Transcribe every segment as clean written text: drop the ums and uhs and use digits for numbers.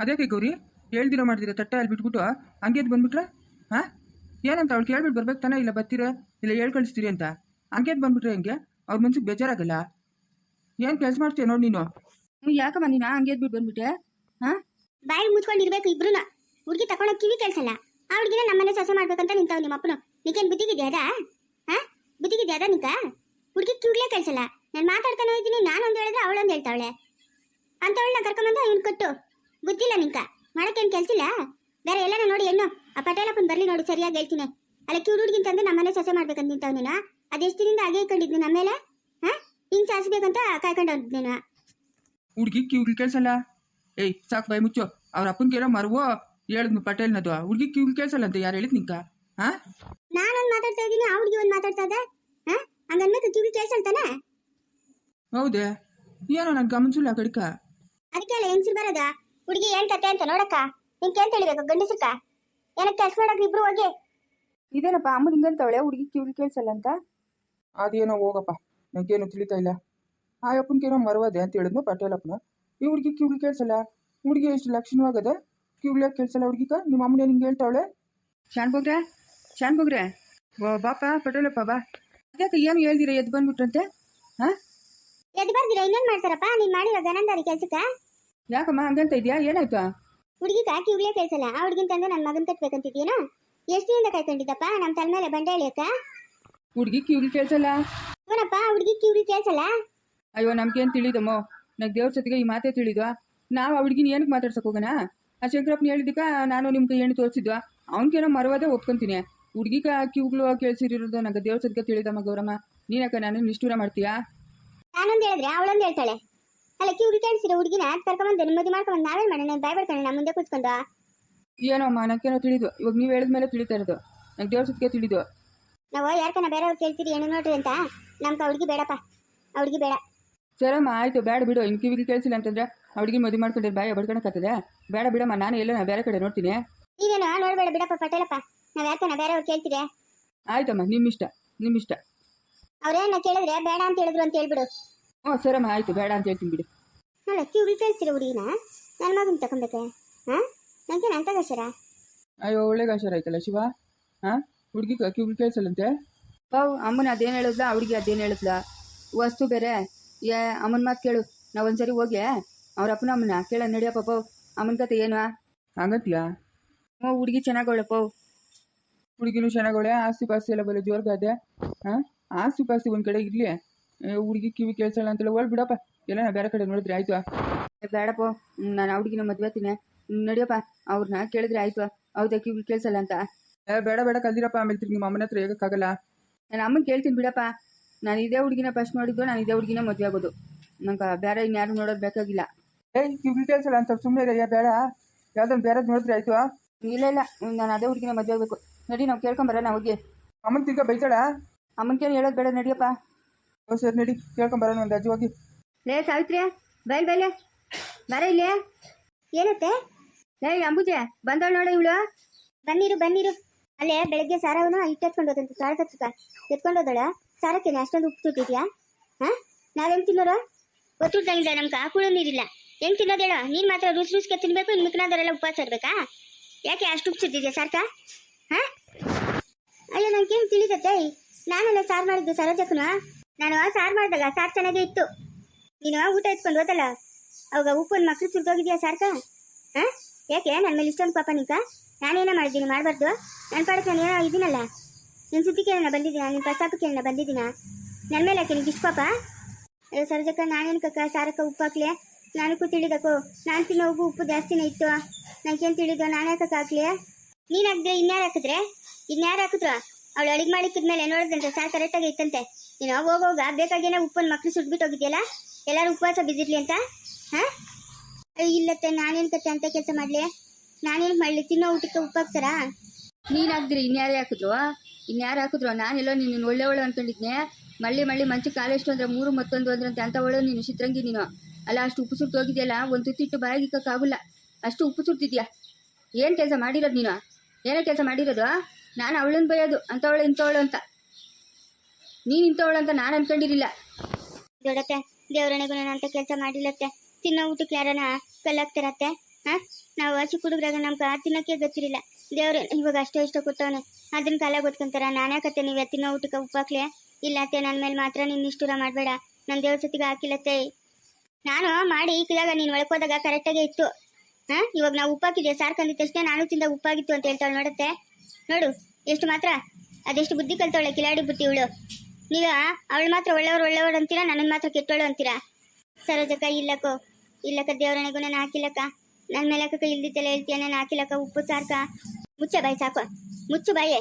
ಅದೇಕೆ ಗೌರಿ ಹೇಳ್ದಿರೋ ಮಾಡ್ದಿರೋ ತಟ್ಟ ಅಲ್ಲಿ ಬಿಟ್ಬಿಟ್ಟು ಹಂಗೆ ಎದ್ದು ಬಂದ್ಬಿಟ್ರೆ ಹಾಂ ಏನಂತ ಅವಳು ಕೇಳ್ಬಿಟ್ಟು ಬರ್ಬೇಕು ತಾನೇ, ಇಲ್ಲ ಬರ್ತೀರ ಇಲ್ಲ ಹೇಳ್ ಕಳಿಸ್ತೀರಿ ಅಂತ ಹಂಗೆ ಎದ್ದು ಬಂದ್ಬಿಟ್ರೆ ಹೆಂಗೆ ಅವ್ರ ಮನ್ಸಿಗೆ ಬೇಜಾರಾಗಲ್ಲ? ಏನು ಕೆಲಸ ಮಾಡ್ತೀಯ ನೋಡಿ ನೀನು. ಯಾಕಮ್ಮ ನೀನು ಹಂಗೆ ಎದ್ಬಿಟ್ಟು ಬಂದ್ಬಿಟ್ಟೆ? ಹಾಂ ಬಾಯಿ ಮುಚ್ಕೊಂಡಿರ್ಬೇಕು ಇಬ್ರುನ. ಹುಡುಗಿ ತಕೊಂಡೋಗಿ ಕಿವಿ ಕೇಳಿಸಲ್ಲ. ಆ ಹುಡುಗಿನ ನಮ್ಮನೆ ಸೊಸೆ ಮಾಡ್ಬೇಕಂತ ನಿಂತಾವ್ ನಿಮ್ಮ ಅಪ್ಪನು. ನಿಕೇನು ಬುದ್ಧಿಗಿದ್ಯಾ ಅದ? ಹಾ ಬುದ್ಧಿಗಿದ್ಯಾ ಅದ ನಿಕ? ಹುಡುಗಿ ಕಿವಿಲೇ ಕೇಳಿಸಲ್ಲ. ನಾನು ಮಾತಾಡ್ತಾನೆ ಹೋಗ್ತೀನಿ, ನಾನೊಂದು ಹೇಳಿದ್ರೆ ಅವಳೊಂದು ಹೇಳ್ತಾವಳೆ. ಅಂತವಳನ್ನ ಕರ್ಕೊಂಬಂದು ಇವ್ನು ಕೊಟ್ಟು ಬುದ್ಧಿಲ್ಲ ನಿಂಕ ಮಾಡಕ್ಕೇನು ಕೆಲ್ಸಿಲ್ಲ. ಬೇರೆ ಎಲ್ಲಾನ ನೋಡಿ ಹೆಣ್ಣು ಆ ಪಟೇಲಪ್ಪನ ಬರ್ಲಿ ನೋಡಿ, ಸರಿಯಾಗಿ ಹೇಳ್ತೀನಿ. ಅಲ್ಲ ಕಿವಿ ಹುಡುಗಿಂತಂದು ನಮ್ಮನೆ ಸೊಸೆ ಮಾಡ್ಬೇಕಂತ ನಿಂತಾವ್ ನೀನು. ಅದೆಷ್ಟು ದಿನದಿಂದ ಹಾಗೆ ಇಟ್ಕೊಂಡಿದ್ನಿ ನಮ್ಮ ಮೇಲೆ. ಹಾಂ ಹಿಂಗೆ ಸಾಯಿಸ್ಬೇಕಂತ ಕಾಯ್ಕೊಂಡು ನೀನು. ಹುಡುಗಿ ಕಿವಿಗೆ ಕೇಳಿಸಲ್ಲ. ಏಯ್ ಸಾಕು ಬಾಯಿ ಮುಚ್ಚು. ಅವ್ರ ಅಪ್ಪನ ಕೇಳೋ ಮರವೋ ಹೇಳಿದ್ನು ಪಟೇಲ್ನದು. ಹುಡುಗಿ ಕಿವಿಗೆ ಕೇಳಿಸಲ್ಲ ಅಂತ ಯಾರು ಹೇಳಿದ್ ನಿಂಕ? ಹಾಂ ನಾನೊಂದು ಮಾತಾಡ್ತಾ ಇದ್ದೀನಿ, ಆ ಹುಡುಗಿ ಒಂದು ಮಾತಾಡ್ತಾ ಇದ್ದೆ. ಹಾಂ ಹಂಗನ್ಬೇಕು ಕಿವಿ ಕೇಳಿಸಲ್ತಾನೆ. ಹೌದೇ ಏನೋ ನನ್ ಗಮನಿಸಿಲ್ಲ ಕಡಿಕ. ಅದಕ್ಕೆ ಅಲ್ಲ ಹೆಂಗ್ಸಿರ್ ಬರೋದ. ಹುಡುಗಿ ಏನ್ ಕತೆ ಅಂತ ನೋಡಕ್ಕ. ನಿಂಗೆ ಏನ್ ತಿಳಿಬೇಕು ಗಂಡಸಕ್ಕ? ಏನಕ್ಕೆ ಕೆಲಸ ಮಾಡಕ್ ಇಬ್ರು ಹೋಗಿ. ಇದೇನಪ್ಪ ಅಮ್ಮ ಹಿಂಗಂತವಳೆ ಹುಡುಗಿ ಕಿವಿ ಕೇಳಿಸಲ್ಲ ಅಂತ? ಅದೇನೋ ಹೋಗಪ್ಪ, ನಂಗೇನು ತಿಳಿತಾ ಇಲ್ಲ. ಆ ಅಪ್ಪನ್ಕೇನೋ ಮರವದೆ ಅಂತ ಹೇಳಿದ್ನು ಪಟೇಲಪ್ಪನ. ಈ ಹುಡುಗಿ ಕಿವಿಗೆ ಕೇಳಿಸಲ್ಲ. ಹುಡುಗಿ ಎಷ್ಟು ಲಕ್ಷಣವಾಗದೆ ಕಿವಿಗೆ ಕೇಳಿಸಲ್ಲ ಹುಡುಗಿಕ. ನಿಮ್ಮ ಅಮ್ಮನೇ ನಿಂಗೆ ಹೇಳ್ತಾವಳೆ. ಶಾನ್ ಬೋಗ್ರೆ ಓ ಬಾಪ ಪಟೇಲಪ್ಪ ಬಾ. ಅದಕ್ಕೆ ಏನು ಹೇಳ್ದಿರ ಎದ್ದು ಬಂದ್ಬಿಟ್ರಂತೆ? ಹಾಂ ಎದ್ದು ಬರ್ದಿರ ಇನ್ನೇನ್ ಮಾಡ್ತಾರಪ್ಪ ನೀನ್ ಮಾಡಿರೋ ಗನಂದಾರಿ ಕೆಲ್ಸಕ್ಕ? ಯಾಕಮ್ಮ ಹಂಗಂತ ಇದೆಯಾ? ಏನಾಯ್ತು? ಹುಡುಗಿಗ ಕಿವಿಗೆ ಕೇಳಿಸಲ್ಲ. ಆ ಹುಡುಗಿನ ತಂದು ನನ್ನ ಮಗನ್ ಕಟ್ಬೇಕಂತಿದ್ಯೇನೋ. ಎಷ್ಟು ದಿನದಿಂದ ಕಾಯ್ಕೊಂಡಿದ್ದಪ್ಪ ನಮ್ಮ ತಲೆ ಮೇಲೆ ಬಂಡೆ ಹೇಳಿಯಕ್ಕ. ಹುಡುಗಿ ಕಿವಿಗೆ ಕೇಳಿಸಲ್ಲ? ಇವನಪ್ಪ ಹುಡುಗಿ ಕಿವಿಗೆ ಕೇಳಿಸಲ್ಲ. ಅಯ್ಯೋ ನಮ್ಗೇನು ತಿಳಿದಮ್ಮ. ನಂಗೆ ದೇವ್ರ ಜೊತೆಗೆ ಈ ಮಾತೇ ತಿಳಿದ್ವಾ. ನಾವು ಆ ಹುಡುಗಿನ ಏನಕ್ಕೆ ಮಾತಾಡ್ಸಕ್ ಹೋಗೋಣ? ಆ ಶಂಕರಪ್ಪನ ಹೇಳಿದ್ದಕ್ಕ ನಾನು ನಿಮ್ಗೆ ಏನು ತೋರಿಸಿದ್ವಾ. ಅವ್ನಿಗೇನೋ ಮರವಾದೇ ಒಪ್ಕೊಂತೀನಿ. ಹುಡುಗಿಗ ಕಿವಿಗಳು ಕೇಳಿಸಿರೋದು ನಂಗೆ ದೇವ್ರ ಜೊತೆಗೆ ತಿಳಿದಮ್ಮ. ಗೌರಮ್ಮ ನೀನಕ್ಕ ನಾನು ನಿಷ್ಠೂರ ಮಾಡ್ತೀಯಾ? ನಾನೊಂದು ಹೇಳಿದ್ರೆ ಅವಳೊಂದು ಹೇಳ್ತಾಳೆ. ಅಲ್ಲ ಕಿವಿಗೆ ಕೇಳಿಸಿರೋ ಹುಡುಗಿನ ಕರ್ಕೊಂಬಂದು ನಿಮ್ಮದಿ ಮಾಡ್ಕೊಂಡ್ ನಾವೇನ್ ಮಾಡೋಣ? ಬಾಯ್ ಬಿಡ್ತಾನೆ ನಮ್ಮ ಮುಂದೆ ಕೂತ್ಕೊಂಡು. ಏನೋ ಅಮ್ಮ ನಂಗೇನೋ ತಿಳಿದು. ಇವಾಗ ನೀವು ಹೇಳಿದ್ಮೇಲೆ ತಿಳಿತಾ ಇರೋದು. ನಂಗೆ ದೇವ್ರ ಜೊತೆಗೆ ತಿಳಿದು. ನಾವು ಯಾರ್ಕನ ಬೇರೆಯವ್ರು ಕೇಳ್ತೀರಿ ಏನು ನೋಡ್ರಿ ಅಂತ. ನಮ್ಗೆ ಆ ಹುಡುಗಿ ಬೇಡಪ್ಪ, ಆ ಹುಡುಗಿ ಬೇಡ. ಸರಮ್ಮ ಆಯ್ತು ಬೇಡ ಬಿಡು. ಇನ್ನು ಕಿವಿಗೆ ಕೇಳಿಸಿಲ್ಲ ಅಂತಂದ್ರೆ ಹುಡುಗಿ ಮದುವೆ ಮಾಡ್ಕೊಂಡ್ರೆ ಬಾಯ ಬಡ್ಕೊಳಕತ್ತದೆ. ಬೇಡ ಬಿಡಮ್ಮ, ನಾನು ಎಲ್ಲ ಬೇರೆ ಕಡೆ ನೋಡ್ತೀನಿ. ನೀವೇನು ನೋಡ್ಬೇಡ ಬಿಡಪ್ಪ ಪಟೇಲಪ್ಪ. ನಾವ್ ಯಾಕನ ಬೇರೆಯವ್ರು ಕೇಳ್ತೀರಿ? ಆಯ್ತಮ್ಮ ನಿಮ್ಮಿಷ್ಟ. ಅವ್ರೇನ ಕೇಳಿದ್ರೆ ಬೇಡ ಅಂತ ಹೇಳಿದ್ರು ಅಂತ ಹೇಳ್ಬಿಡು. ಹ್ಞೂ ಸರಮ್ಮ ಆಯ್ತು ಬೇಡ ಅಂತ ಹೇಳ್ತೀನಿ ಬಿಡು. ನೋಡ ಕಿವಿಗೆ ಕೇಳಿಸ್ತಿರೋ ಹುಡುಗಿನ ನನ್ನ ಮಗನ್ ತಕೊಂಬೇಕೆ? ಹಾಂ ನಂಗೆ ಅಂತ ಕಷರ. ಅಯ್ಯೋ ಒಳ್ಳೆ ಗಾಶರ ಆಯ್ತಲ್ಲ ಶಿವ. ಹಾಂ ಹುಡುಗಿ ಕಿವಿಗೆ ಕೇಳಿಸಲ್ಲಂತೆ. ಅಮ್ಮನ ಅದೇನು ಹೇಳಿದ್ಲ, ಹುಡುಗಿ ಅದೇನು ಹೇಳಿದ್ಲ. ವಸ್ತು ಬೇರೆ. ಅಮ್ಮನ ಮಾತು ಕೇಳು. ನಾವು ಒಂದ್ಸರಿ ಹೋಗಿ ಅವ್ರ ಅಪ್ಪನ ಅಮ್ಮನ ಕೇಳ ನಡಿಯಪ್ಪ ಪೋ. ಅಮ್ಮನ ಕತೆ ಏನು ಹಂಗಂತೀಯಾ? ಹ್ಞೂ ಹುಡುಗಿ ಚೆನ್ನಾಗವಳಪ್ಪ. ಹುಡುಗಿನೂ ಚೆನ್ನಾಗವಳೆ. ಆಸ್ತಿ ಪಾಸ್ತಿ ಎಲ್ಲ ಬರೀ ಜೋರ್ಗಾದೆ. ಹಾಂ ಆಸ್ತಿ ಪಾಸ್ತಿ ಒಂದು ಕಡೆ ಇರಲಿ. ಹುಡುಗಿ ಕಿವಿ ಕೇಳಿಸಲ್ಲ ಅಂತೇಳಿ ಓಡ್ ಬಿಡಪ್ಪ. ಎಲ್ಲ ಬೇರೆ ಕಡೆ ನೋಡಿದ್ರೆ ಆಯ್ತು. ಬೇಡಪ್ಪ, ನಾನು ಆ ಹುಡುಗಿನ ಮದುವೆ ಆಗ್ತೀನಿ. ನಡಿಯಪ್ಪ, ಅವ್ರನ್ನ ಕೇಳಿದ್ರೆ ಆಯ್ತು. ಹೌದಾ ಕಿವಿ ಕೇಳಿಸಲ್ಲ ಅಂತ? ಬೇಡ ಕಲ್ದಿರಪ್ಪ. ಆಮೇಲೆ ತಿರ್ಗಿ ನಿಮ್ಮ ಅಮ್ಮನ ಹತ್ರ ಹೇಗಕ್ಕಾಗಲ್ಲ. ನಾನು ಅಮ್ಮನ ಕೇಳ್ತೀನಿ ಬಿಡಪ್ಪ. ನಾನು ಇದೇ ಹುಡುಗಿನ ಫಸ್ಟ್ ನೋಡಿದ್ದು. ನಾನು ಇದೇ ಹುಡುಗಿನ ಮದುವೆ ಆಗೋದು. ನಂಗೆ ಬೇರೆ ಇನ್ಯಾರು ನೋಡೋದು ಬೇಕಾಗಿಲ್ಲ. ಕಿವಿ ಕೇಳಿಸಲ್ಲ ಅಂತ ಸುಮ್ಮನೆ ಇದೆಯಾ? ಬೇಡ, ಯಾವ್ದೊಂದು ಬೇರೆದು ನೋಡಿದ್ರೆ ಆಯ್ತು. ಇಲ್ಲ ನಾನು ಅದೇ ಹುಡುಗಿನ ಮದುವೆ ಆಗಬೇಕು. ನಡಿ ನಾವು ಕೇಳ್ಕೊಂಬರೋಣ ಹೋಗಿ. ಅಮ್ಮನ ತಿರ್ಗ ಬೈತಾಳ? ಅಮ್ಮನ ಕೇಳಿ ಹೇಳೋದು ಬೇಡ, ನಡಿಯಪ್ಪ. ಸರಿ ನಡಿ ಕೇಳ್ಕೊಂಬರೋಣ ಒಂದು ಅಜ್ಜಿ ಹೋಗಿ. ಲೇ ಸಾವಿತ್ರಿ ಬೈಲೆ ಬರ ಇಲ್ಲೇ. ಏನತ್ತೆ? ಲೇ ಅಂಬುಜೆ ಬಂದವಳು ನೋಡ ಇವಳು. ಬನ್ನಿರು. ಅಲ್ಲೇ ಬೆಳಗ್ಗೆ ಸಾರವನು ಇಟ್ಟೆತ್ಕೊಂಡು ಹೋದಂತ ತಾಳಕಚ್ಚುಕ ಎತ್ಕೊಂಡು ಹೋದಳ. ಸಾರಕ್ಕೇನೆ ಅಷ್ಟೊಂದು ಉಪ್ಪು ಸುಟ್ಟಿದ್ಯಾ? ಹಾಂ ನಾವ್ ಹೆಂಗ್ ತಿನ್ನೋರು? ಒತ್ತುಡ್ದಂಗಿಲ್ಲ ನಮ್ಗೆ ಕುಳು ನೀರಿಲ್ಲ. ಹೆಂಗ್ ತಿನ್ನೋದೇಳ? ನೀನ್ ಮಾತ್ರ ರುಚಿಗೆ ತಿನ್ಬೇಕು, ಇನ್ನು ಮಿಕ್ನಾದವರೆಲ್ಲ ಉಪವಾಸ ಇರ್ಬೇಕಾ? ಯಾಕೆ ಅಷ್ಟು ಉಪ್ಪು ಸುಟ್ಟಿದ್ಯಾ ಸಾರ್ಕ? ಹಾಂ ಅಯ್ಯೋ ನಂಗೇನು ತಿಳಿದತ್ತೆ. ನಾನೆಲ್ಲ ಸಾರು ಮಾಡಿದ್ದು ಸರೋಜಕ್ಕನು. ನಾನು ಸಾರು ಮಾಡಿದಾಗ ಸಾರು ಚೆನ್ನಾಗೇ ಇತ್ತು. ನೀನು ಊಟ ಎತ್ಕೊಂಡು ಹೋದಲ್ಲ ಅವಾಗ ಉಪ್ಪೊಂದು ಮಕ್ಳು ಸುರಿದೋಗಿದ್ಯಾ ಸಾರ್ಕ? ಹಾಂ ಯಾಕೆ ನನ್ನ ಮೇಲೆ ಇಷ್ಟೊಂದು ಪಾಪ ನಿಂಕ? ನಾನೇನೋ ಮಾಡಿದ್ದೀನಿ ಮಾಡಬಾರ್ದು. ನನ್ನ ಪಾಡಕ್ಕೆ ನಾನು ಏನೋ ಇದ್ದೀನಲ್ಲ. ನಿನ್ನ ಸುದ್ದಿಗೆ ಏನೋ ಬಂದಿದ್ದೀನ, ನಿನ್ನ ಪ್ರಸ್ತಾಪಕ್ಕೆ ಏನೋ ಬಂದಿದ್ದೀನ. ನನ್ನ ಮೇಲೆ ಯಾಕೆ ನಿಂಗೆ ಇಷ್ಟು ಪಾಪ? ಅಯ್ಯೋ ಸರೋಜಕ್ಕ ನಾನೇನು ಕಕ್ಕ ಸಾರಕ್ಕ ಉಪ್ಪು ಹಾಕ್ಲಿ? ನನಗೂ ತಿಳಿದಕ್ಕೋ. ನಾನು ತಿನ್ನೋ ಉಪ್ಪು ಜಾಸ್ತಿನೇ ಇತ್ತು. ನನಗೇನು ತಿಳಿದೋ? ನಾನು ಯಾಕಕ್ಕ ಹಾಕ್ಲಿ? ನೀನು ಹಾಕಿದ್ರೆ ಇನ್ಯಾರು ಹಾಕಿದ್ರು? ಅವಳು ಅಡಿಗೆ ಮಾಡಿಕ್ಕಿದ್ಮೇಲೆ ನೋಡಿದಂತೆ ಸಾರು ಕರೆಕ್ಟಾಗಿ ಇತ್ತಂತೆ. ನೀನು ಹೋಗೋಗ ಬೇಕಾಗೇನೆ ಉಪ್ಪನ್ನು ಮಕ್ಳು ಸುಟ್ಬಿಟ್ಟು ಹೋಗಿದ್ಯಲ್ಲ, ಎಲ್ಲರೂ ಉಪವಾಸ ಬಿದ್ದಿರ್ಲಿ ಅಂತ. ಹಾಂ ಇಲ್ಲತ್ತೆ ನಾನೇನು ಕತ್ತೆ ಅಂತ ಕೆಲಸ ಮಾಡಲಿ? ನಾನೇನು ಮಾಡಲಿ? ತಿನ್ನೋ ಊಟಕ್ಕೆ ಉಪ್ಪು ಹಾಕ್ತಾರಾ? ನೀನು ಹಾಕ್ದಿರಿ ಇನ್ಯಾರು ಹಾಕಿದ್ರು? ನಾನೆಲ್ಲೋ ನೀನು ಒಳ್ಳೆವಳು ಅನ್ಕೊಂಡಿದ್ನೆ. ಮಳ್ಳಿ ಮಂಚಕ್ಕೆ ಕಾಲೆಷ್ಟು ಅಂದ್ರೆ 3 ಮತ್ತೊಂದು ಅಂದ್ರಂತೆ ಅಂತ ಒಳ್ಳೆ ನೀನು ಚಿತ್ರಂಗಿ ನೀನು. ಅಲ್ಲ ಅಷ್ಟು ಉಪ್ಪು ಸುಟ್ಟು ಹೋಗಿದೆಯಲ್ಲ, ಒಂದು ತುತ್ತಿಟ್ಟು ಬಾಯಿಗಿಕ್ಕಾಗಲ್ಲ ಅಷ್ಟು ಉಪ್ಪು ಸುಟ್ಟಿದ್ಯಾ. ಏನು ಕೆಲಸ ಮಾಡಿರೋದು ನೀನು? ಏನೋ ಕೆಲಸ ಮಾಡಿರೋದು? ನಾನು ಅವಳನ್ನು ಬೈಯೋದು ಅಂಥವಳು ಇಂಥವಳು ಅಂತ. ನೀನು ಇಂಥವಳು ಅಂತ ನಾನು ಅನ್ಕೊಂಡಿರಲಿಲ್ಲ. ದೊಡ್ಡತ್ತೆ ದೇವರಣೆಗೂ ನಾನು ಅಂತ ಕೆಲಸ ಮಾಡಿಲ್ಲತ್ತೆ. ತಿನ್ನೋ ಊಟಕ್ಕೆ ಯಾರನ ಕಲ್ಲಾಗ್ತಾರತ್ತೆ. ಹಾಂ ನಾವು ಹಸಿ ಕುಡುಗ್ರಾಗ ನಮ್ಗೆ ತಿನ್ನೋಕ್ಕೆ ಗೊತ್ತಿರಲಿಲ್ಲ. ದೇವ್ರು ಇವಾಗ ಅಷ್ಟೋ ಇಷ್ಟೋ ಕೊಟ್ಟವನೆ, ಅದನ್ನ ಕಾಲ ಗೊತ್ಕೊಂತಾರ. ನಾನೇ ಕತೆ ನೀವು ತಿನ್ನೋ ಊಟಕ್ಕೆ ಉಪ್ಪಾಕ್ಲೆ ಇಲ್ಲ ಅತ್ತೆ, ನನ್ನ ಮೇಲೆ ಮಾತ್ರ ನೀನು ನಿಷ್ಠುರ ಮಾಡಬೇಡ. ನನ್ನ ದೇವ್ರ ಸತಿಗೆ ಹಾಕಿಲ್ಲತ್ತೆ. ನಾನು ಮಾಡಿ ಇಕ್ಕಿದಾಗ ನೀನು ಒಳಕೋದಾಗ ಕರೆಕ್ಟಾಗೇ ಇತ್ತು. ಹಾಂ ಇವಾಗ ನಾವು ಉಪ್ಪಾಕಿದ್ದೆ ಸಾರು ಕಂದಿದ ತಕ್ಷಣ ನಾನು ತಿಂದ ಉಪ್ಪಾಗಿತ್ತು ಅಂತ ಹೇಳ್ತಾಳೆ. ನೋಡುತ್ತೆ ನೋಡು ಎಷ್ಟು ಮಾತ್ರ ಅದೆಷ್ಟು ಬುದ್ಧಿ ಕಲ್ತವಳೆ, ಕಿಲಾಡಿ ಬುದ್ಧಿ ಇವಳು. ನೀವು ಅವಳು ಮಾತ್ರ ಒಳ್ಳೆಯವ್ರು ಅಂತೀರಾ, ನನ್ನನ್ನು ಮಾತ್ರ ಕೆಟ್ಟವಳು ಅಂತೀರಾ. ಸರೋಜಕ್ಕ ಇಲ್ಲಕ್ಕ ದೇವರಣೆಗೂ ನಾನು ಹಾಕಿಲ್ಲಕ್ಕ. ನನ್ನ ಮೇಲಕ್ಕ ಇಲ್ದಿದ್ದೆಲ್ಲ ಹೇಳ್ತೀಯ, ನಾನು ಹಾಕಿಲ್ಲಕ್ಕ ಉಪ್ಪು ಸಾರ್ಕ. ಮುಚ್ಚ ಬಾಯಿ ಸಾಕು, ಮುಚ್ಚು ಬಾಯೇ.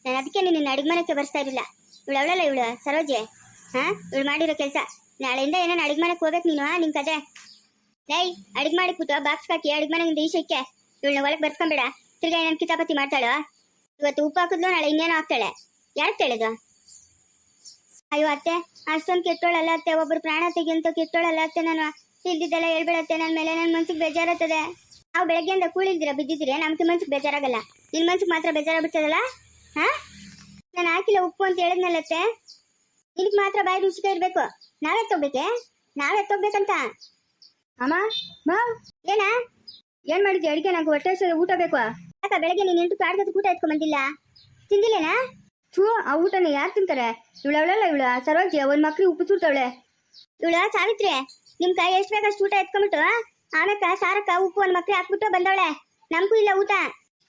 ನಾನು ಅದಕ್ಕೆ ನಿನ್ನ ಅಡಿಗೆ ಮನೆಗೆ ಬರ್ಸ್ತಾ ಇರಲಿಲ್ಲ. ಅವಳಲ್ಲ ಇವಳು ಸರೋಜೆ. ಹಾಂ ಇವಳು ಮಾಡಿರೋ ಕೆಲಸ. ನಾಳೆಯಿಂದ ಏನಾನು ಅಡಿಗೆ ಮನೆಗೆ ಹೋಗ್ಬೇಕು ನೀನು. ನಿನ್ ಕತೆ ಲೈ ಅಡಿಗೆ ಮಾಡಿಬಿಟ್ಟು ಬಾಕ್ಸ್ ಹಾಕಿ ಅಡಿಗೆ ಮನೆಯಿಂದ ಈಶಕ್ಕೆ ಇವಳನ್ನ ಒಳಗೆ ಬರ್ಸ್ಕೊಂಬೇಡ. ತಿರ್ಗಾ ಏನಾನು ಕಿತಾಪತಿ ಮಾಡ್ತಾಳು. ಇವತ್ತು ಉಪ್ಪು ಹಾಕಿದ್ಲು, ನಾಳೆ ಇನ್ನೇನೋ ಹಾಕ್ತಾಳೆ. ಯಾರು ಕೇಳಿದು? ಅಯ್ಯೋ ಅತ್ತೆ, ಅಷ್ಟೊಂದು ಕೆಟ್ಟೋಳಲ್ಲ ಅತ್ತೆ, ಒಬ್ಬರು ಪ್ರಾಣ ತೆಗಿಯಂತ ಕೆಟ್ಟೋಳಲ್ಲ ಅತ್ತೆ. ನಾನು ಇಲ್ದಿದ್ದೆಲ್ಲ ಹೇಳ್ಬೇಡತ್ತೆ. ನನ್ನ ಮೇಲೆ ನನ್ನ ಮನ್ಸಿಗೆ ಬೇಜಾರಾಗ್ತದೆ. ನಾವು ಬೆಳಗ್ಗೆಯಿಂದ ಕೂಳಿಲ್ದಿರ ಬಿದ್ದಿದ್ರೆ ನಮ್ಗೆ ಮನ್ಸಿಗೆ ಬೇಜಾರಾಗಲ್ಲ, ನಿನ್ನ ಮನ್ಸಿಗೆ ಮಾತ್ರ ಬೇಜಾರಾಗ್ಬಿಡ್ತದಲ್ಲ. ಹಾಂ ನಾನು ಹಾಕಿಲ್ಲ ಉಪ್ಪು ಅಂತ ಹೇಳಿದ್ನಲ್ಲತ್ತೆ. ನಿನಗೆ ಮಾತ್ರ ಬಾಯಿ ರುಚಿಕ ಇರಬೇಕು. ನಾವೇ ತಗೋಬೇಕಂತ. ಅಮ್ಮ ಮಾ ಏನಾ ಏನ್ ಮಾಡಿದ್ದೆ ಅಡಿಗೆ? ನಂಗೆ ಹೊಟ್ಟೆ ಊಟ ಬೇಕು. ಯಾಕ ಬೆಳಗ್ಗೆ ನೀನು 8 ಕಾಡ್ಗದ ಊಟ ಎತ್ಕೊಂಬಂದಿಲ್ಲ? ತಿಂದಿಲ್ಲೇನಾ? ಥೂ, ಆ ಊಟನ ಯಾರು ತಿಂತಾರೆ? ಇವಳವಳಲ್ಲ ಇವಳು ಸರೋಜಿ, ಒಂದ್ ಮಕ್ಳಿಗೆ ಉಪ್ಪು ಸುಡ್ತಾವಳೆ. ಇವಳು ಸಾವಿತ್ರಿ ನಿಮ್ ಕೈ ಎಷ್ಟು ಬೇಕಷ್ಟು ಊಟ ಎತ್ಕೊಂಡ್ಬಿಟ್ಟು ಆಮೇಲೆ ಸಾರಕ್ಕ ಉಪ್ಪು ಒಂದ್ ಮಕ್ಳು ಹಾಕ್ಬಿಟ್ಟು ಬಂದವಳೆ. ನಮ್ಗೂ ಇಲ್ಲ ಊಟ.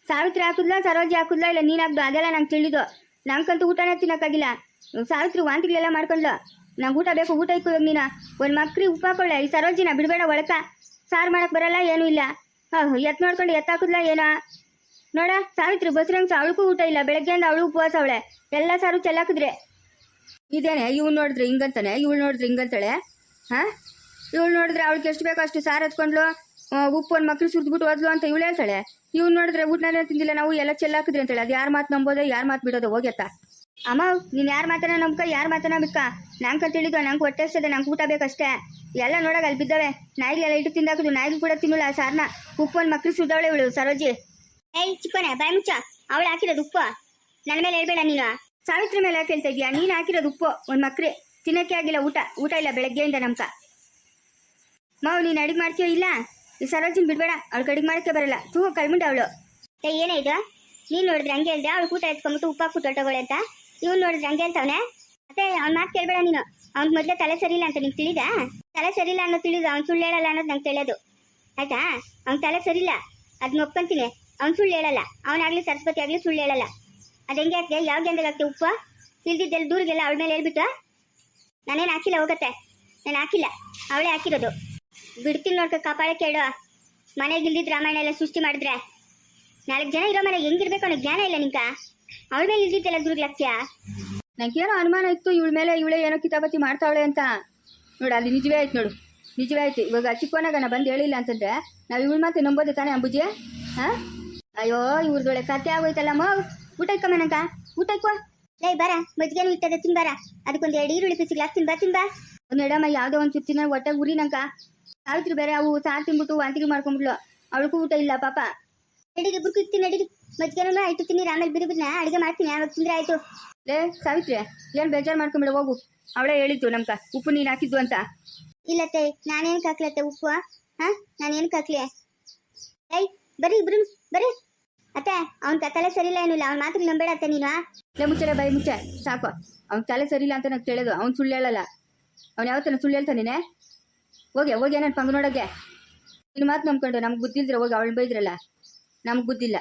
ಸಾವಿತ್ರಿ ಹಾಕುದ್ಲ, ಸರೋಜಿ ಹಾಕುದ್ಲ, ಇಲ್ಲ ನೀನ್ ಹಾಕ್ದು, ಅದೆಲ್ಲ ನಂಗೆ ತಿಳಿದು. ನಂಗಂತೂ ಊಟನೇ ತಿನ್ನಕ್ಕಾಗಿಲ್ಲ. ಸಾವಿತ್ರಿ ವಾಂತಿಗಳೆಲ್ಲ ಮಾಡ್ಕೊಂಡ್ಲು. ನಂಗೆ ಊಟ ಬೇಕು, ಊಟ ಇಕ್ಕು. ನೀನು ಒಂದ್ ಮಕ್ಳಿಗೆ ಉಪ್ಪು ಹಾಕೊಳ್ಳೆ. ಈ ಸರೋಜಿನ ಬಿಡಬೇಡ ಒಳಕ. ಸಾರು ಮಾಡಕ್ ಬರಲ್ಲ ಏನೂ ಇಲ್ಲ. ಎತ್ ನೋಡ್ಕೊಂಡು ಎತ್ತಾಕುದ್ಲ ಏನೋ. ನೋಡ ಸಾವಿತ್ರಿ ಬಸ್ರಂಗ್ ಅವಳಿಗೂ ಊಟ ಇಲ್ಲ. ಬೆಳಗ್ಗೆಯಿಂದ ಅವಳು ಉಪವಾಸ ಅವಳೆ. ಎಲ್ಲ ಸಾರು ಚೆಲ್ಲಾಕಿದ್ರೆ ಇದೇನೆ. ಇವ್ನು ನೋಡಿದ್ರೆ ಹಿಂಗಂತಾನೆ, ಇವಳು ನೋಡಿದ್ರೆ ಹಿಂಗಂತಾಳೆ. ಹಾಂ ಇವಳು ನೋಡಿದ್ರೆ ಅವಳಿಗೆ ಎಷ್ಟು ಬೇಕೋ ಅಷ್ಟು ಸಾರು ಹತ್ಕೊಂಡ್ಲು, ಉಪ್ಪು ಒಂದು ಮಕ್ಳು ಸುರಿದ್ಬಿಟ್ಟು ಓದ್ಲು ಅಂತ ಇವಳು ಹೇಳ್ತಾಳೆ. ಇವ್ನು ನೋಡಿದ್ರೆ ಊಟನೇ ತಿಂದಿಲ್ಲ ನಾವು ಎಲ್ಲ ಚೆಲ್ಲಾಕಿದ್ರಿ ಅಂತೇಳಿ. ಅದು ಯಾರು ಮಾತು ನಂಬೋದೆ, ಯಾರು ಮಾತು ಬಿಡೋದು? ಹೋಗ್ಯತ್ತ ಅಮ್ಮ. ನೀನು ಯಾರು ಮಾತನ್ನ ನಂಬ್ಕ, ಯಾರು ಮಾತನ್ನ ಬಿಕ್ಕ? ನಂಗೆ ತಿಳಿದು ನಂಗೆ ಹೊಟ್ಟೆ ಎಷ್ಟದೆ, ನಂಗೆ ಊಟ ಬೇಕಷ್ಟೇ. ಎಲ್ಲ ನೋಡಾಗ ಅಲ್ಲಿ ಬಿದ್ದಾವೆ. ನಾಯಿಗೆಲ್ಲ ಇಟ್ಟು ತಿಂದಾಕಿದ್ರು, ನಾಯಿಗೂ ಕೂಡ ತಿನ್ನಲ್ಲ ಆ ಸಾರನ್ನ. ಉಪ್ಪು ಒಂದು ಮಕ್ಳು ಸುರಿದವಳೆ ಇವಳು ಸರೋಜಿ. ಏಯ್ ಚಿಕ್ಕೋನೆ ಬಾಯ್ ಮುಚ್ಚ. ಅವಳು ಹಾಕಿರೋದು ಉಪ್ಪು, ನನ್ನ ಮೇಲೆ ಹೇಳ್ಬೇಡ ನೀನು. ಸಾವಿತ್ರಿ ಮೇಲೆ ಯಾಕೆ ಹೇಳ್ತಾ ಇದೀಯಾ? ನೀನು ಹಾಕಿರೋದು ಉಪ್ಪು ಒಂದು ಮಕ್ರಿ. ತಿನ್ನಕ್ಕೆ ಆಗಿಲ್ಲ ಊಟ ಇಲ್ಲ ಬೆಳಗ್ಗೆಯಿಂದ ನಮ್ಕ. ಮಾವು ನೀನು ಅಡಿಗೆ ಮಾಡ್ತೀಯೋ ಇಲ್ಲ? ಈ ಸರೋಜಿನ ಬಿಡಬೇಡ, ಅವಳಿಗೆ ಅಡಿಗೆ ಮಾಡೋಕ್ಕೆ ಬರಲ್ಲ. ತೂ ಕಳ್ಮುಂಡ ಅವಳು. ಏನೇ ಇದು? ನೀನು ನೋಡಿದ್ರೆ ಹಂಗೆ ಹೇಳ್ದೆ ಅವಳು ಊಟ ಎತ್ಕೊಂಬಿಟ್ಟು ಉಪ್ಪು ಹಾಕ್ಬಿಟ್ಟು ಹೊಟ್ಟೋಗೋಳೆ ಅಂತ. ಇವ್ನು ನೋಡಿದ್ರೆ ಹಂಗೆ ಹೇಳ್ತಾವನೆ. ಮತ್ತೆ ಅವ್ನ ಮಾತು ಕೇಳ್ಬೇಡ ನೀನು. ಅವ್ನ ಮೊದಲೇ ತಲೆ ಸರಿ ಇಲ್ಲ ಅಂತ ನಿಂಗೆ ತಿಳಿದ? ತಲೆ ಸರಿ ಇಲ್ಲ ಅನ್ನೋದು ತಿಳಿದು ಅವ್ನು ಸುಳ್ಳು ಹೇಳಲ್ಲ ಅನ್ನೋದು ನಂಗೆ ತಿಳಿಯೋದು ಆಯ್ತಾ. ಅವ್ನ ತಲೆ ಸರಿ ಇಲ್ಲ ಅದನ್ನ ಒಪ್ಕೊಂತೀನಿ. ಅವ್ನು ಸುಳ್ಳು ಹೇಳಲ್ಲ. ಅವನಾಗ್ಲಿ ಸರಸ್ವತಿ ಆಗ್ಲಿ ಸುಳ್ಳು ಹೇಳಲ್ಲ. ಅದು ಹೆಂಗೆ ಆಗ್ತದೆ? ಯಾವ ಗೆಂದಾಗ ಆಗ್ತದೆ ಉಪ್ಪು? ಇಲ್ದಿದ್ದೆಲ್ಲ ದೂರಿಗೆಲ್ಲ ಅವಳ ಮೇಲೆ ಹೇಳ್ಬಿಟ್ಟು ನಾನೇನು ಹಾಕಿಲ್ಲ. ಹೋಗತ್ತೆ, ನಾನು ಹಾಕಿಲ್ಲ, ಅವಳೇ ಹಾಕಿರೋದು. ಬಿಡ್ತೀನಿ ನೋಡ್ಕ ಕಾಪಾಳೆ ಕೇಳು. ಮನೆಗೆ ಇಲ್ದಿದ್ದು ರಾಮಾಯಣ ಎಲ್ಲ ಸೃಷ್ಟಿ ಮಾಡಿದ್ರೆ 4 ಜನ ಇರೋ ಮನೆಗೆ ಹೆಂಗಿರ್ಬೇಕು ಅನ್ನೋ ಜ್ಞಾನ ಇಲ್ಲ ನಿಂಕ. ಅವಳ ಮೇಲೆ ಇಲ್ದಿದ್ದೆಲ್ಲ ದೂರ್ಗ್ಲಾಗ್ತೀಯಾ? ನಂಗೇನೋ ಅನುಮಾನ ಇತ್ತು ಇವಳ ಮೇಲೆ, ಇವಳೇ ಏನೋ ಕಿತಾಪತಿ ಮಾಡ್ತಾವಳೆ ಅಂತ. ನೋಡು ಅಲ್ಲಿ ನಿಜವೇ ಆಯ್ತು. ನೋಡು ನಿಜವೇ ಆಯ್ತು. ಇವಾಗ ಚಿಕ್ಕೋನಾಗ ನಾ ಬಂದು ಹೇಳಿಲ್ಲ ಅಂತಂದ್ರೆ ನಾವು ಇವಳು ಮಾತು ನಂಬೋದೆ ತಾನೇ ಅಂಬುಜಿ? ಹಾಂ ಅಯ್ಯೋ ಇವ್ರದೊಳೆ ಕತೆ ಆಗೋಯ್ತಲ್ಲಮ್ಮ. ಊಟ ಇಕ್ಕಮ್ಮನಂಕ, ಊಟ ಇಕ್ಕೋ. ಲೈ ಬಾರ, ಮಜ್ಜಿಗೆನೂ ಇಟ್ಟದೆ ತಿನ್ಬಾರ. ಅದಕ್ಕೊಂದು 2 ಈರುಳ್ಳಿ ಪೀಸಿಗೆ ತಿನ್ಬಾ. ಒಂದು ಎಡಮ್ಮ ಯಾವುದೋ ಒಂದು ಸುತ್ತಿನ ಹೊಟ್ಟೆ ಉರಿ ನಂಕ. ಸಾವಿತ್ರಿ ಬೇರೆ ಅವು ಸಾರು ತಿನ್ಬಿಟ್ಟು ವಾಂತಿಗೆ ಮಾಡ್ಕೊಂಡ್ಬಿಡ್ಲು. ಅವಳಿಗೂ ಊಟ ಇಲ್ಲ ಪಾಪ. ನಡಿಗೆ ಬುರ್ಕು ಇಕ್ತೀನಿ, ನಡಿಗೆ ಮಜ್ಜಿಗೆನೂ ಇಟ್ಟು ತಿನ್ನಿರಿ. ಆಮೇಲೆ ಬಿರಿಬಿರಿನ ಅಡಿಗೆ ಮಾಡ್ತೀನಿ, ಆವಾಗ ತಿಂದ್ರೆ ಆಯ್ತು. ಲೇ ಸಾವಿತ್ರಿ ಏನು ಬೇಜಾರು ಮಾಡ್ಕೊಂಬಿಡ ಹೋಗು. ಅವಳೇ ಹೇಳಿದ್ದು ನಮ್ಕ ಉಪ್ಪು ನೀನು ಹಾಕಿದ್ದು ಅಂತ. ಇಲ್ಲತ್ತೆ ನಾನೇನು ಹಾಕ್ಲತ್ತೆ ಉಪ್ಪು? ಹಾಂ ನಾನೇನು ಹಾಕ್ಲಿ? ಏಯ್ ಬರ್ರಿ ಇಬ್ರು ಬರ್ರಿ. ಅತ್ತೆ ಅವ್ನ ತಲೆ ಸರಿಯಿಲ್ಲ ಏನಿಲ್ಲ. ಅವ್ನ ಮಾತಿಗೆ ನಂಬೇಡ ಅತ್ತೆ ನೀನು. ಲೇ ಮುಚ್ಚರೆ ಬಾಯಿ ಮುಚ್ಚೆ ಸಾಕು. ಅವ್ನ ತಲೆ ಸರಿಯಿಲ್ಲ ಅಂತ ನಂಗೆ ತಿಳಿಯೋದು. ಅವ್ನು ಸುಳ್ಳು ಹೇಳಲ್ಲ. ಅವ್ನು ಯಾವತ್ತನ ಸುಳ್ಳು ಹೇಳ್ತಾನೇನೆ? ಹೋಗಿ ನನ್ನ ಪಂಗ ನೋಡೋಕ್ಕೆ. ನಿನ್ನ ಮಾತು ನಂಬ್ಕೊಂಡು ನಮ್ಗೆ ಬುದ್ಧಿ ಇಲ್ದಿರ ಹೋಗಿ ಅವಳು ಬೈದ್ರಲ್ಲ, ನಮ್ಗೆ ಬುದ್ಧಿಲ್ಲ.